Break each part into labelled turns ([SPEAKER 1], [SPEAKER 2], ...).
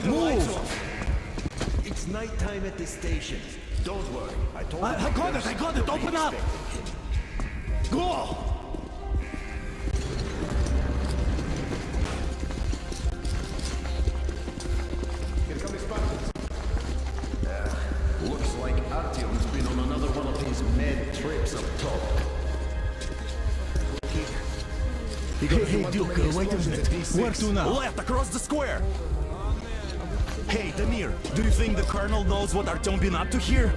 [SPEAKER 1] Move! It's nighttime at the station. Don't worry. I got it! Open up! Go! Here come the Spartans. Looks like Artyom's been on another one of his mad trips up top.
[SPEAKER 2] Hey, Duke, wait a minute. Where to now?
[SPEAKER 3] Left, across the square! Hey, Damir, do you think the Colonel knows what Artyom been up to here?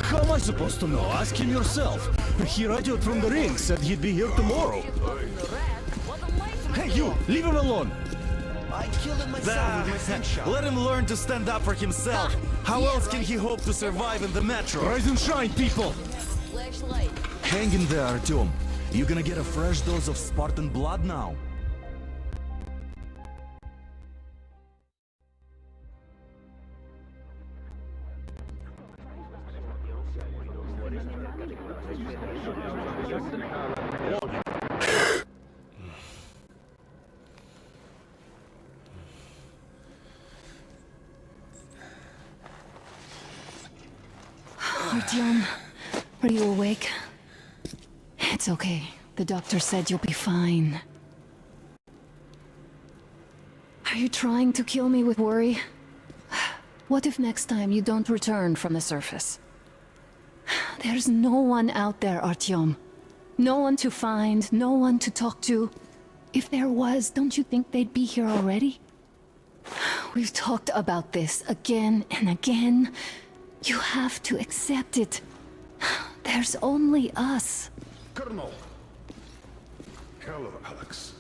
[SPEAKER 2] How am I supposed to know? Ask him yourself. He radioed from the ring, said he'd be here tomorrow. Hey, you! Leave him alone!
[SPEAKER 1] I killed him myself with my slingshot.
[SPEAKER 3] Let him learn to stand up for himself. How else can he hope to survive in the metro?
[SPEAKER 2] Rise and shine, people!
[SPEAKER 3] Hang in there, Artyom. You gonna get a fresh dose of Spartan blood now.
[SPEAKER 4] Artyom, are you awake? It's okay. The doctor said you'll be fine. Are you trying to kill me with worry? What if next time you don't return from the surface? There's no one out there, Artyom. No one to find, no one to talk to. If there was, don't you think they'd be here already? We've talked about this again and again. You have to accept it. There's only us.
[SPEAKER 5] Colonel! Hello, Alex.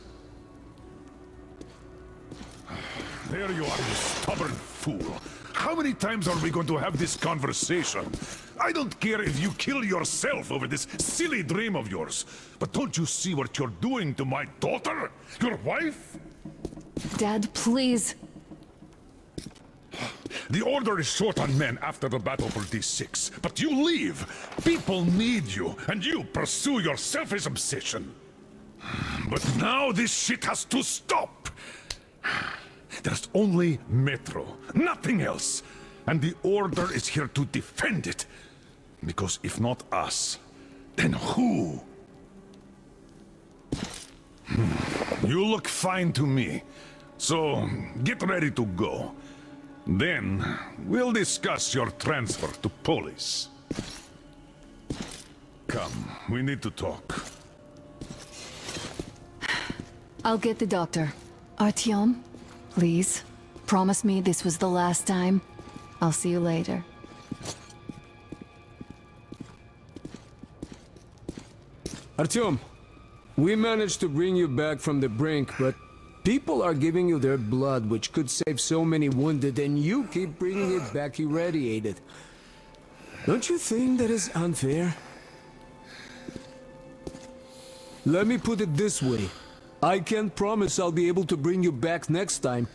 [SPEAKER 5] There you are, you stubborn fool. How many times are we going to have this conversation? I don't care if you kill yourself over this silly dream of yours. But don't you see what you're doing to my daughter? Your wife?
[SPEAKER 4] Dad, please.
[SPEAKER 5] The Order is short on men after the battle for D6, but you leave. People need you, and you pursue your selfish obsession. But now this shit has to stop. There's only Metro, nothing else. And the Order is here to defend it. Because if not us, then who? You look fine to me. So, get ready to go. Then, we'll discuss your transfer to Polis. Come, we need to talk.
[SPEAKER 4] I'll get the doctor. Artyom, please, promise me this was the last time. I'll see you later.
[SPEAKER 6] Artyom, we managed to bring you back from the brink, but people are giving you their blood, which could save so many wounded, and you keep bringing it back irradiated. Don't you think that is unfair? Let me put it this way. I can't promise I'll be able to bring you back next time.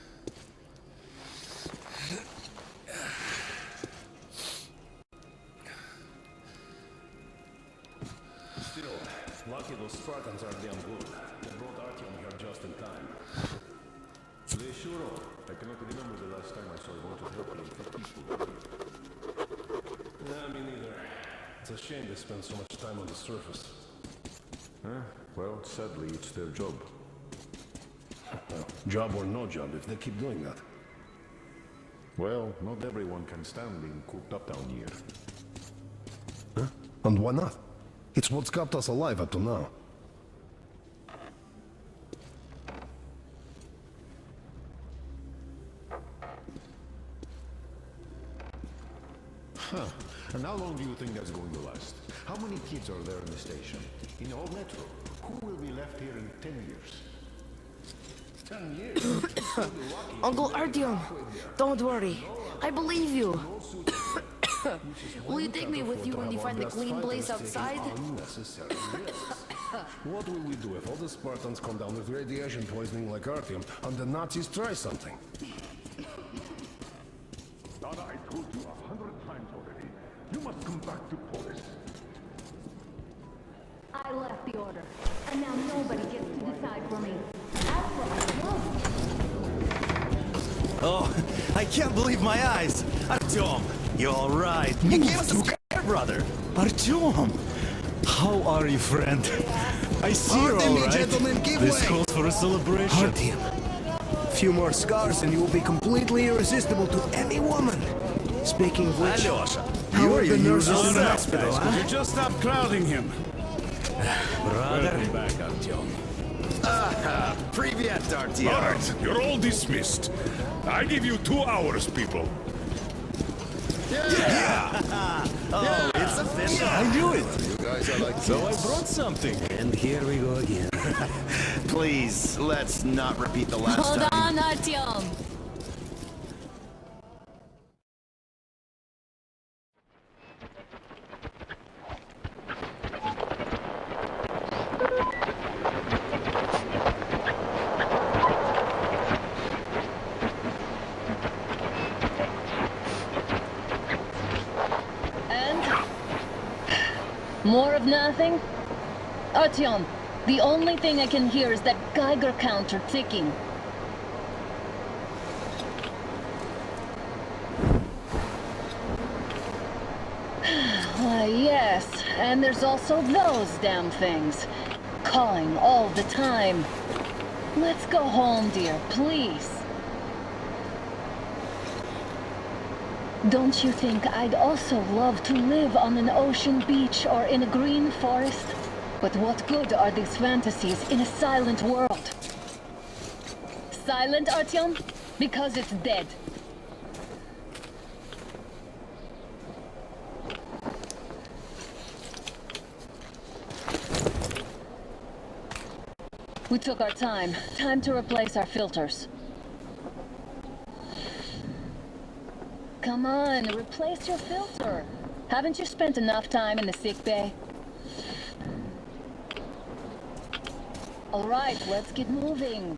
[SPEAKER 1] Still, lucky those Spartans are damn good. They brought Artyom here just in time. They sure are. I cannot remember the last time I saw a bunch of airplanes for people. Nah, me neither. It's a shame they spend so much time on the surface. Well, sadly, it's their job. Job or no job, if they keep doing that. Well, not everyone can stand being cooped up down here.
[SPEAKER 7] Huh? And why not? It's what's kept us alive up to now.
[SPEAKER 1] Huh. And how long do you think that's going to last? How many kids are there in the station? In the whole metro? Who will be left here in 10 years? 10 years?
[SPEAKER 8] Uncle Artyom, don't worry. I believe you. Will you take me with you when you find the clean place outside?
[SPEAKER 7] Unnecessary, yes. What will we do if all the Spartans come down with radiation poisoning like Artyom and the Nazis try something?
[SPEAKER 5] Dada, I told you 100 times already. You must come back to Polis.
[SPEAKER 4] I left the Order, and now nobody gets to decide for me. As for Artyom,
[SPEAKER 2] Oh, I can't believe my eyes. Artyom, you all right? You gave us a scare, brother. Artyom, how are you, friend? I see you're all right.
[SPEAKER 3] Gentlemen, give
[SPEAKER 2] This
[SPEAKER 3] way.
[SPEAKER 2] calls for a celebration.
[SPEAKER 3] Artyom. A few more scars and you will be completely irresistible to any woman. Speaking of which,
[SPEAKER 2] Alyosha,
[SPEAKER 3] how
[SPEAKER 2] you
[SPEAKER 3] are
[SPEAKER 2] are
[SPEAKER 3] the
[SPEAKER 2] your
[SPEAKER 3] nurses
[SPEAKER 2] usual
[SPEAKER 3] in the
[SPEAKER 2] self,
[SPEAKER 3] hospital,
[SPEAKER 2] guys.
[SPEAKER 3] huh?
[SPEAKER 2] Could you just stop crowding him? Brother.
[SPEAKER 1] Welcome back, Artyom.
[SPEAKER 2] Привет, Artyom.
[SPEAKER 5] All right, you're all dismissed. I give you 2 hours, people.
[SPEAKER 2] Oh, it's official. I knew it.
[SPEAKER 7] You guys are like
[SPEAKER 2] So I brought something.
[SPEAKER 3] and here we go again.
[SPEAKER 2] Please, let's not repeat the last
[SPEAKER 4] Hold
[SPEAKER 2] time.
[SPEAKER 4] on, Artyom.
[SPEAKER 9] And? More of nothing? Artyom, the only thing I can hear is that Geiger counter ticking. Why, yes, and there's also those damn things. Calling all the time. Let's go home, dear, please. Don't you think I'd also love to live on an ocean beach or in a green forest? But what good are these fantasies in a silent world? Silent, Artyom? Because it's dead. We took our time. Time to replace our filters. Come on, replace your filter. Haven't you spent enough time in the sick bay? All right, let's get moving.